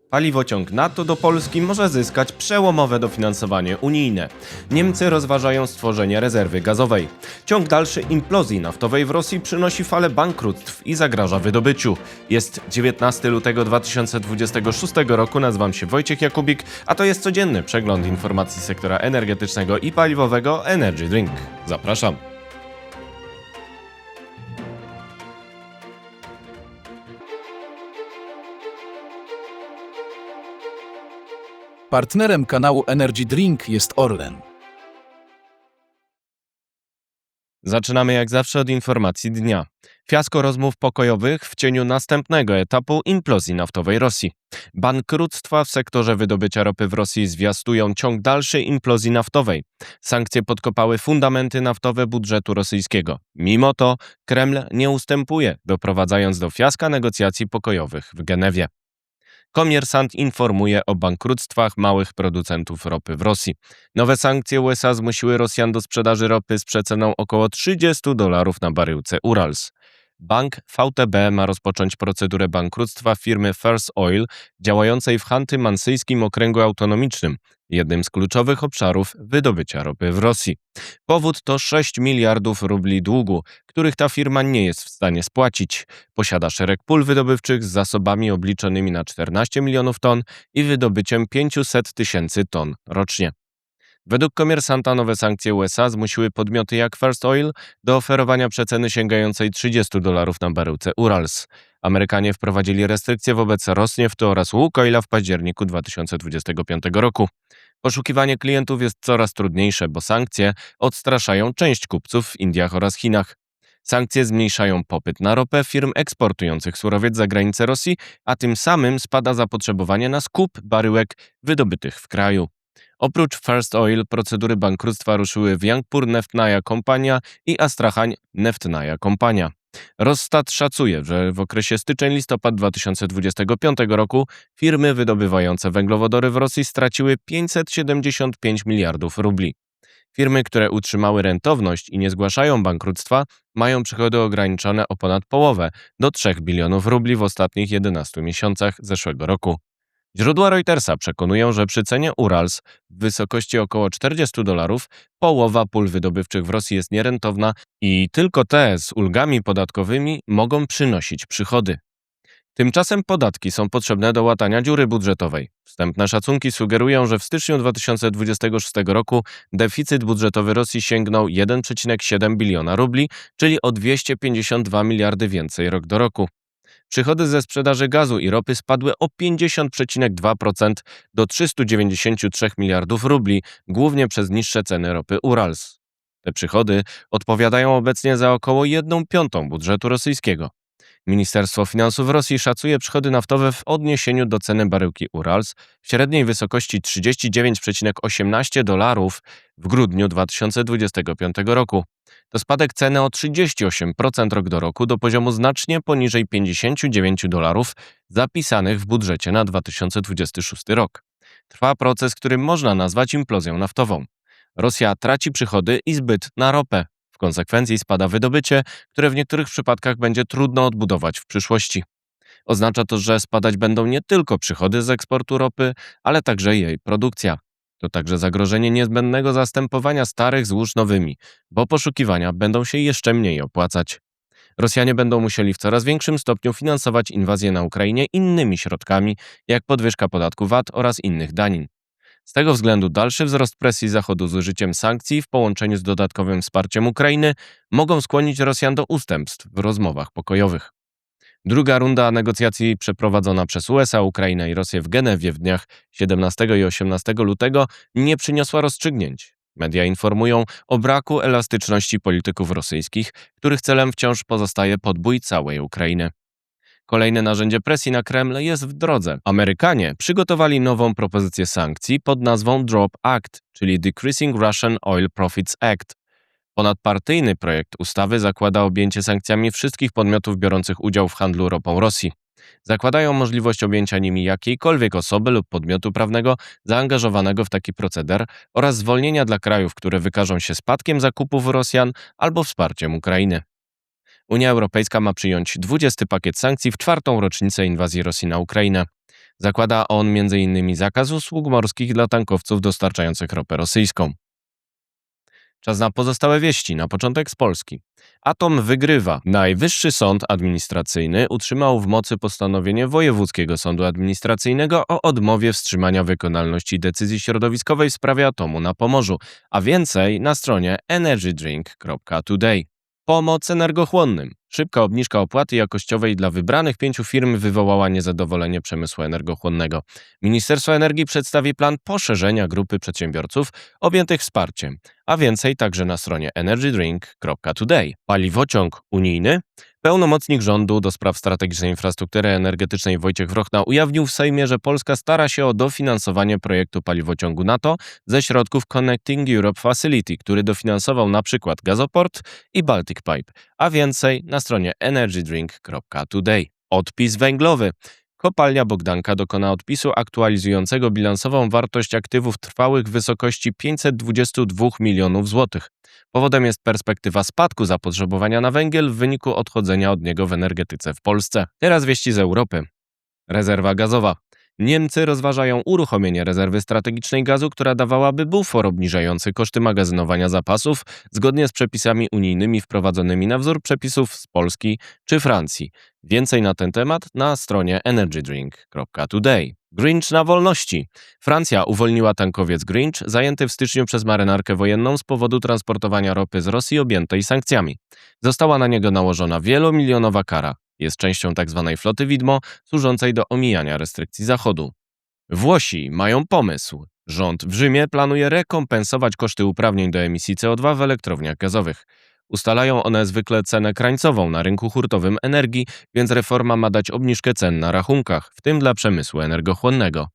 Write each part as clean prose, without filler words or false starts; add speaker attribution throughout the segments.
Speaker 1: Paliwociąg NATO do Polski może zyskać przełomowe dofinansowanie unijne. Niemcy rozważają stworzenie rezerwy gazowej. Ciąg dalszy implozji naftowej w Rosji przynosi falę bankructw i zagraża wydobyciu. Jest 19 lutego 2026 roku, nazywam się Wojciech Jakubik, a to jest codzienny przegląd informacji sektora energetycznego i paliwowego Energy Drink. Zapraszam.
Speaker 2: Partnerem kanału Energy Drink jest Orlen.
Speaker 1: Zaczynamy jak zawsze od informacji dnia. Fiasko rozmów pokojowych w cieniu następnego etapu implozji naftowej Rosji. Bankructwa w sektorze wydobycia ropy w Rosji zwiastują ciąg dalszy implozji naftowej. Sankcje podkopały fundamenty naftowe budżetu rosyjskiego. Mimo to Kreml nie ustępuje, doprowadzając do fiaska negocjacji pokojowych w Genewie. Komersant informuje o bankructwach małych producentów ropy w Rosji. Nowe sankcje USA zmusiły Rosjan do sprzedaży ropy z przeceną około $30 na baryłce Urals. Bank VTB ma rozpocząć procedurę bankructwa firmy First Oil działającej w Chanty-Mansyjskim Okręgu Autonomicznym, jednym z kluczowych obszarów wydobycia ropy w Rosji. Powód to 6 miliardów rubli długu, których ta firma nie jest w stanie spłacić. Posiada szereg pól wydobywczych z zasobami obliczonymi na 14 milionów ton i wydobyciem 500 tysięcy ton rocznie. Według komersanta nowe sankcje USA zmusiły podmioty jak First Oil do oferowania przeceny sięgającej $30 na baryłce Urals. Amerykanie wprowadzili restrykcje wobec Rosnieftu oraz Łukoila w październiku 2025 roku. Poszukiwanie klientów jest coraz trudniejsze, bo sankcje odstraszają część kupców w Indiach oraz Chinach. Sankcje zmniejszają popyt na ropę firm eksportujących surowiec za granicę Rosji, a tym samym spada zapotrzebowanie na skup baryłek wydobytych w kraju. Oprócz First Oil procedury bankructwa ruszyły w Jangpur Neftnaja Kompania i Astrachań Neftnaja Kompania. Rosstat szacuje, że w okresie styczeń-listopad 2025 roku firmy wydobywające węglowodory w Rosji straciły 575 miliardów rubli. Firmy, które utrzymały rentowność i nie zgłaszają bankructwa, mają przychody ograniczone o ponad połowę, do 3 bilionów rubli w ostatnich 11 miesiącach zeszłego roku. Źródła Reutersa przekonują, że przy cenie Urals w wysokości około $40 połowa pól wydobywczych w Rosji jest nierentowna i tylko te z ulgami podatkowymi mogą przynosić przychody. Tymczasem podatki są potrzebne do łatania dziury budżetowej. Wstępne szacunki sugerują, że w styczniu 2026 roku deficyt budżetowy Rosji sięgnął 1,7 biliona rubli, czyli o 252 miliardy więcej rok do roku. Przychody ze sprzedaży gazu i ropy spadły o 50,2% do 393 miliardów rubli, głównie przez niższe ceny ropy Urals. Te przychody odpowiadają obecnie za około 1/5 budżetu rosyjskiego. Ministerstwo Finansów Rosji szacuje przychody naftowe w odniesieniu do ceny baryłki Urals w średniej wysokości $39,18 w grudniu 2025 roku. To spadek ceny o 38% rok do roku do poziomu znacznie poniżej $59 zapisanych w budżecie na 2026 rok. Trwa proces, który można nazwać implozją naftową. Rosja traci przychody i zbyt na ropę. W konsekwencji spada wydobycie, które w niektórych przypadkach będzie trudno odbudować w przyszłości. Oznacza to, że spadać będą nie tylko przychody z eksportu ropy, ale także jej produkcja. To także zagrożenie niezbędnego zastępowania starych złóż nowymi, bo poszukiwania będą się jeszcze mniej opłacać. Rosjanie będą musieli w coraz większym stopniu finansować inwazję na Ukrainie innymi środkami, jak podwyżka podatku VAT oraz innych danin. Z tego względu dalszy wzrost presji Zachodu z użyciem sankcji w połączeniu z dodatkowym wsparciem Ukrainy mogą skłonić Rosjan do ustępstw w rozmowach pokojowych. Druga runda negocjacji przeprowadzona przez USA, Ukrainę i Rosję w Genewie w dniach 17 i 18 lutego nie przyniosła rozstrzygnięć. Media informują o braku elastyczności polityków rosyjskich, których celem wciąż pozostaje podbój całej Ukrainy. Kolejne narzędzie presji na Kreml jest w drodze. Amerykanie przygotowali nową propozycję sankcji pod nazwą DROP Act, czyli Decreasing Russian Oil Profits Act. Ponadpartyjny projekt ustawy zakłada objęcie sankcjami wszystkich podmiotów biorących udział w handlu ropą Rosji. Zakładają możliwość objęcia nimi jakiejkolwiek osoby lub podmiotu prawnego zaangażowanego w taki proceder oraz zwolnienia dla krajów, które wykażą się spadkiem zakupów Rosjan albo wsparciem Ukrainy. Unia Europejska ma przyjąć 20. pakiet sankcji w 4. rocznicę inwazji Rosji na Ukrainę. Zakłada on m.in. zakaz usług morskich dla tankowców dostarczających ropę rosyjską. Czas na pozostałe wieści, na początek z Polski. Atom wygrywa. Najwyższy Sąd Administracyjny utrzymał w mocy postanowienie Wojewódzkiego Sądu Administracyjnego o odmowie wstrzymania wykonalności decyzji środowiskowej w sprawie atomu na Pomorzu, a więcej na stronie energydrink.today. Pomoc energochłonnym. Szybka obniżka opłaty jakościowej dla wybranych 5 firm wywołała niezadowolenie przemysłu energochłonnego. Ministerstwo Energii przedstawi plan poszerzenia grupy przedsiębiorców objętych wsparciem, a więcej także na stronie energydrink.today. Paliwociąg unijny. Pełnomocnik rządu do spraw strategicznej infrastruktury energetycznej Wojciech Wrochna ujawnił w Sejmie, że Polska stara się o dofinansowanie projektu paliwociągu NATO ze środków Connecting Europe Facility, który dofinansował np. Gazoport i Baltic Pipe, a więcej na stronie energydrink.today. Odpis węglowy. Kopalnia Bogdanka dokona odpisu aktualizującego bilansową wartość aktywów trwałych w wysokości 522 milionów złotych. Powodem jest perspektywa spadku zapotrzebowania na węgiel w wyniku odchodzenia od niego w energetyce w Polsce. Teraz wieści z Europy. Rezerwa gazowa. Niemcy rozważają uruchomienie rezerwy strategicznej gazu, która dawałaby bufor obniżający koszty magazynowania zapasów zgodnie z przepisami unijnymi wprowadzonymi na wzór przepisów z Polski czy Francji. Więcej na ten temat na stronie energydrink.today. Grinch na wolności. Francja uwolniła tankowiec Grinch zajęty w styczniu przez marynarkę wojenną z powodu transportowania ropy z Rosji objętej sankcjami. Została na niego nałożona wielomilionowa kara. Jest częścią tzw. floty widmo, służącej do omijania restrykcji Zachodu. Włosi mają pomysł. Rząd w Rzymie planuje rekompensować koszty uprawnień do emisji CO2 w elektrowniach gazowych. Ustalają one zwykle cenę krańcową na rynku hurtowym energii, więc reforma ma dać obniżkę cen na rachunkach, w tym dla przemysłu energochłonnego.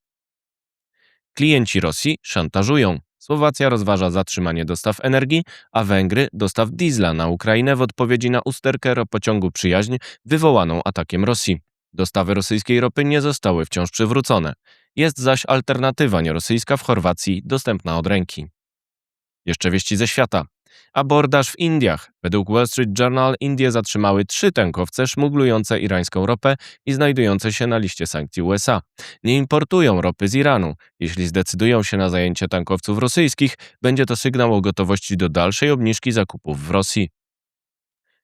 Speaker 1: Klienci Rosji szantażują. Słowacja rozważa zatrzymanie dostaw energii, a Węgry dostaw diesla na Ukrainę w odpowiedzi na usterkę ropociągu Przyjaźń wywołaną atakiem Rosji. Dostawy rosyjskiej ropy nie zostały wciąż przywrócone. Jest zaś alternatywa nierosyjska w Chorwacji dostępna od ręki. Jeszcze wieści ze świata. Abordaż w Indiach. Według Wall Street Journal Indie zatrzymały 3 tankowce szmuglujące irańską ropę i znajdujące się na liście sankcji USA. Nie importują ropy z Iranu. Jeśli zdecydują się na zajęcie tankowców rosyjskich, będzie to sygnał o gotowości do dalszej obniżki zakupów w Rosji.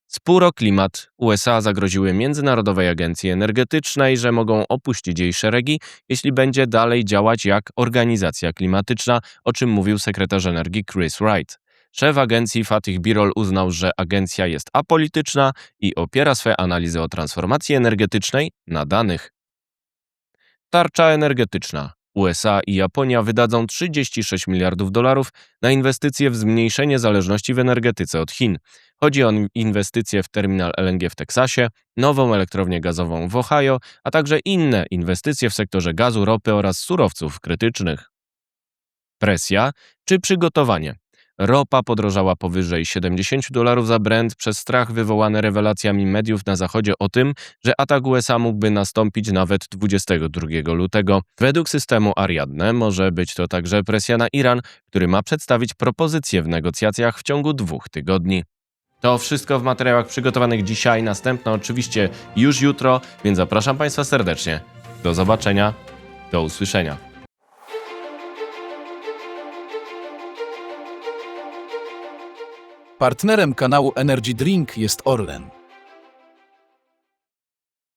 Speaker 1: Spór o klimat. USA zagroziły Międzynarodowej Agencji Energetycznej, że mogą opuścić jej szeregi, jeśli będzie dalej działać jak organizacja klimatyczna, o czym mówił sekretarz energii Chris Wright. Szef agencji Fatih Birol uznał, że agencja jest apolityczna i opiera swe analizy o transformacji energetycznej na danych. Tarcza energetyczna. USA i Japonia wydadzą $36 miliardów na inwestycje w zmniejszenie zależności w energetyce od Chin. Chodzi o inwestycje w terminal LNG w Teksasie, nową elektrownię gazową w Ohio, a także inne inwestycje w sektorze gazu, ropy oraz surowców krytycznych. Presja czy przygotowanie? Ropa podrożała powyżej $70 za Brent przez strach wywołany rewelacjami mediów na Zachodzie o tym, że atak USA mógłby nastąpić nawet 22 lutego. Według systemu Ariadne może być to także presja na Iran, który ma przedstawić propozycje w negocjacjach w ciągu 2 tygodni. To wszystko w materiałach przygotowanych dzisiaj, następne oczywiście już jutro, więc zapraszam Państwa serdecznie. Do zobaczenia, do usłyszenia.
Speaker 2: Partnerem kanału Energy Drink jest Orlen.